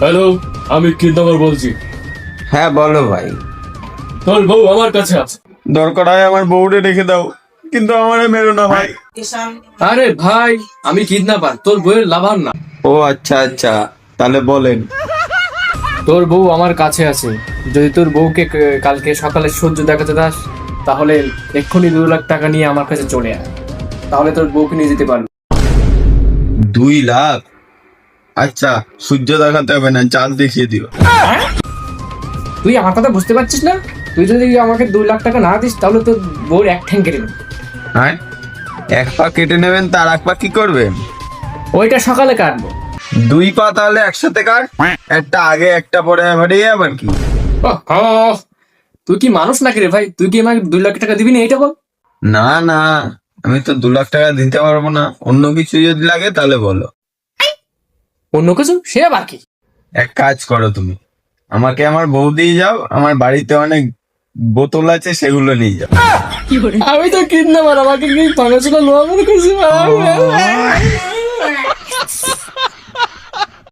Hello, আমি kidnapper বলছি। হ্যাঁ বলো ভাই। তোর বউ আমার কাছে আছে। দরকার হয় আমার বউরে রেখে দাও, কিন্তু আমারে মেরো না ভাই। আরে ভাই, আমি কিডন্যাপার, তোর বউয়ের লাভার না। ও আচ্ছা আচ্ছা, তাহলে বলেন। তোর বউ আমার কাছে আছে। যদি তোর বউকে কালকে সকালে সূর্য দেখাতে দাস, তাহলে এক্ষুনি 2 লাখ টাকা নিয়ে আমার কাছে চলে আয়। তাহলে তোর বউকে নিয়ে যেতে পারবি। 2 লাখ? আচ্ছা, সূর্য দেখাতে হবে না, চাঁদ দেখিয়ে দিও। তুই আমার কথা বুঝতে পারছিস না? তুই যদি আমাকে 2 লাখ টাকা না দিস, তাহলে তোর বউর এক ঠ্যাং কেটে দেবে। হ্যাঁ, এক পা কেটে নেবেন, তার এক পা কি করবেন? ওইটা সকালে কাটবো। 2 পা তাহলে একসাথে কাট, একটা আগে একটা পরে, আবার আবার কি? ওহ, তুই কি মানুষ নাকি রে ভাই? তুই কি আমাকে 2 লাখ টাকা দিবি না, এইটা বল। না না, আমি তো 2 লাখ টাকা দিতে পারবো না, অন্য কিছু যদি লাগে তাহলে বলো। অন্য কিছু? সে আবার কি? এক কাজ করো তুমি, আমাকে আমার বউ দিয়ে যাও, আমার বাড়িতে অনেক বোতল আছে, সেগুলো নিয়ে যাও। আমি তো কিডন্যাপার, আমাকে কি পাগল ছিল লোয়া মনে করছি?